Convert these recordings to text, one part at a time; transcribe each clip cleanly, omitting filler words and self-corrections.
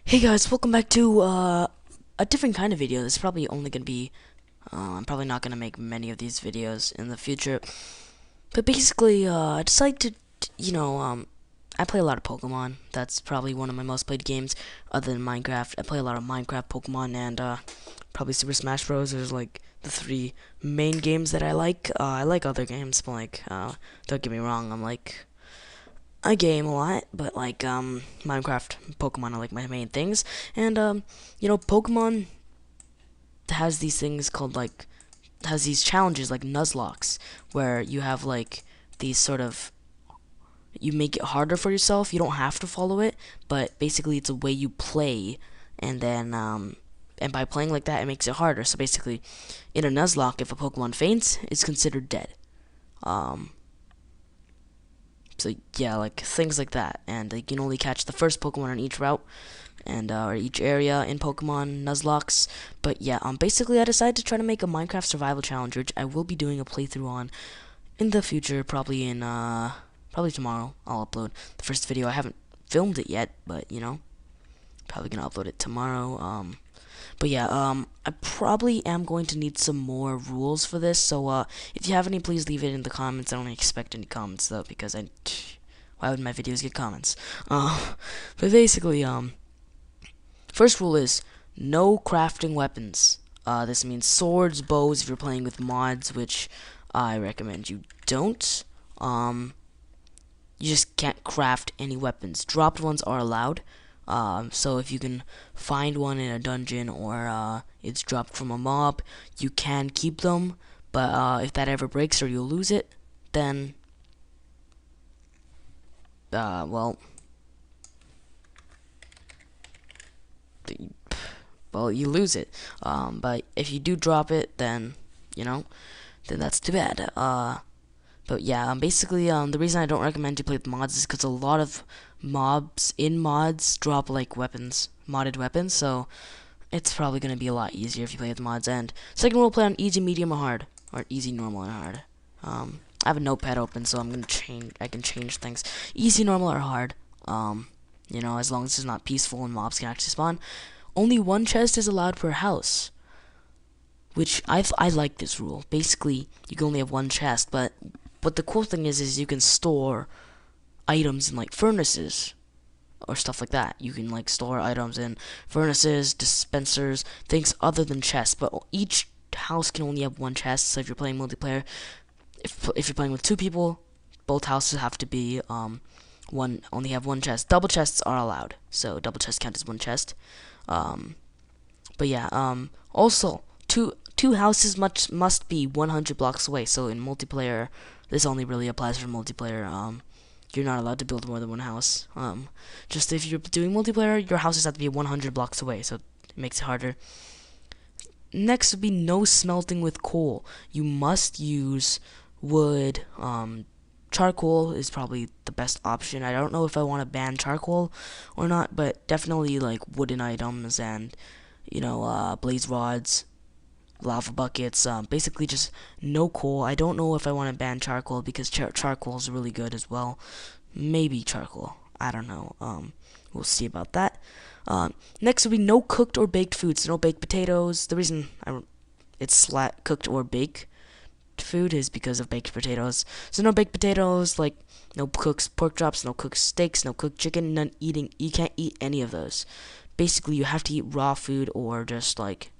Hey guys, welcome back to a different kind of video. This is probably only gonna be, I'm probably not gonna make many of these videos in the future. But basically, I decided to, I play a lot of Pokemon. That's probably one of my most played games, other than Minecraft. I play a lot of Minecraft, Pokemon, and probably Super Smash Bros. There's like the three main games that I like. I like other games, but like, don't get me wrong, I game a lot, but like Minecraft, Pokemon are like my main things. And Pokemon has these things called like has these challenges like Nuzlocks where you have like these sort of you make it harder for yourself. You don't have to follow it, but basically it's a way you play, and then and by playing like that, it makes it harder. So basically, in a Nuzlocke, if a Pokemon faints, it's considered dead. Um, so yeah, like things like that, and you can only catch the first Pokemon on each route and or each area in Pokemon Nuzlocks. But yeah, basically I decided to try to make a Minecraft survival challenge, which I will be doing a playthrough on in the future, probably in probably tomorrow. I'll upload the first video. I haven't filmed it yet, but probably gonna upload it tomorrow. But yeah, I probably am going to need some more rules for this. So if you have any, please leave it in the comments. I don't expect any comments though, because why would my videos get comments? But basically, first rule is no crafting weapons. This means swords, bows if you're playing with mods, which I recommend you don't. You just can't craft any weapons. Dropped ones are allowed. So if you can find one in a dungeon or it's dropped from a mob, you can keep them. But if that ever breaks or you lose it, then well, you lose it. But if you do drop it, then then that's too bad. But yeah, basically, the reason I don't recommend you play with mods is because a lot of mobs in mods drop like weapons, modded weapons. So it's probably gonna be a lot easier if you play with mods. And second rule, play on easy, medium, or hard, or easy, normal, and hard. I have a notepad open, so I'm gonna change. I can change things. Easy, normal, or hard. As long as it's not peaceful and mobs can actually spawn. Only one chest is allowed per house, which I like this rule. Basically, you can only have one chest, but the cool thing is you can store items in like furnaces or stuff like that. You can like store items in furnaces, dispensers, things other than chests. But each house can only have one chest. So if you're playing multiplayer, if you're playing with two people, both houses have to be only have one chest. Double chests are allowed, so double chests count as one chest. Um, but yeah, also two houses must be 100 blocks away. So in multiplayer, this only really applies for multiplayer. You're not allowed to build more than one house. Just if you're doing multiplayer, your houses have to be 100 blocks away, so it makes it harder. Next would be no smelting with coal. You must use wood. Charcoal is probably the best option. I don't know if I want to ban charcoal or not, but definitely like wooden items and blaze rods, lava buckets, basically just no coal. I don't know if I want to ban charcoal because charcoal is really good as well. Maybe charcoal. I don't know. We'll see about that. Next will be no cooked or baked foods. No baked potatoes. The reason it's cooked or baked food is because of baked potatoes. So no baked potatoes, like no cooked pork chops, no cooked steaks, no cooked chicken. You can't eat any of those. Basically, you have to eat raw food or just like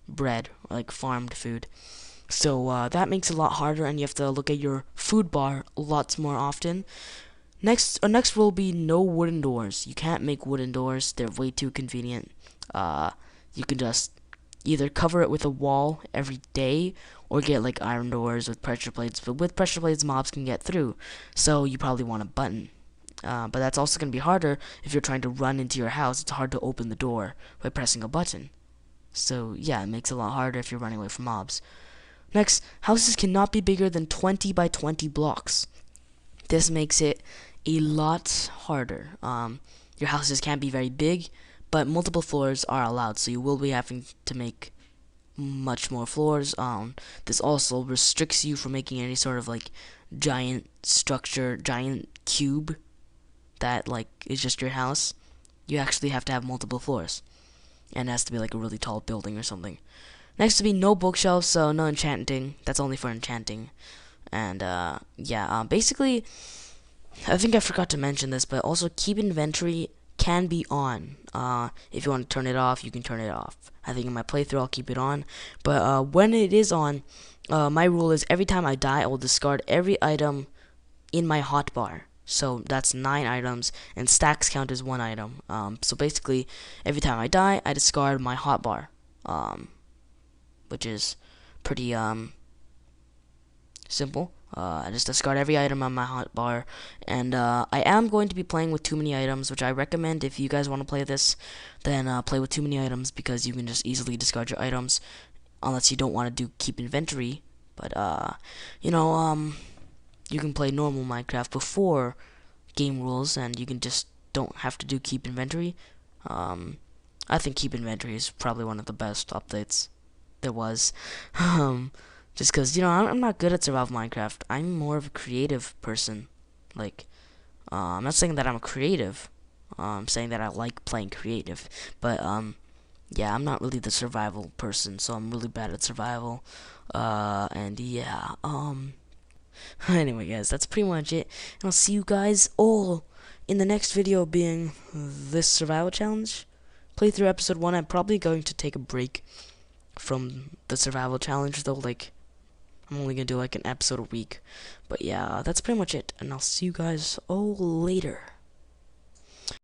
bread, like farmed food. So that makes it a lot harder, and you have to look at your food bar lots more often. Next rule will be no wooden doors. You can't make wooden doors; they're way too convenient. You can just either cover it with a wall every day, or get like iron doors with pressure plates. But with pressure plates, mobs can get through, so you probably want a button. But that's also going to be harder if you're trying to run into your house. It's hard to open the door by pressing a button. So yeah, it makes it a lot harder if you're running away from mobs. Next, houses cannot be bigger than 20 by 20 blocks. This makes it a lot harder. Your houses can't be very big, but multiple floors are allowed, so you will be having to make much more floors. This also restricts you from making any sort of like giant structure, giant cube that like is just your house. you actually have to have multiple floors, and it has to be like a really tall building or something. Next to be no bookshelves, so no enchanting. That's only for enchanting. And yeah, basically, I think I forgot to mention this, but also keep inventory can be on. If you want to turn it off, you can turn it off. I think in my playthrough I'll keep it on, but when it is on, my rule is every time I die, I will discard every item in my hotbar. So that's 9 items, and stacks count as 1 item. So basically, every time I die, I discard my hotbar, which is pretty simple. I just discard every item on my hotbar, and I am going to be playing with too many items, which I recommend if you guys want to play this, then play with too many items because you can just easily discard your items, unless you don't want to do keep inventory. But you know, you can play normal Minecraft before game rules, and you can just don't have to do keep inventory. I think keep inventory is probably one of the best updates there was. Just because, you know, I'm not good at survival Minecraft. I'm more of a creative person. Like, I'm not saying that I'm a creative. I'm saying that I like playing creative. But, yeah, I'm not really the survival person, so I'm really bad at survival. And yeah, anyway, guys, that's pretty much it. And I'll see you guys all in the next video, being this survival challenge. Playthrough episode 1. I'm probably going to take a break from the survival challenge, though. Like, I'm only gonna do like an episode a week. But yeah, that's pretty much it, and I'll see you guys all later.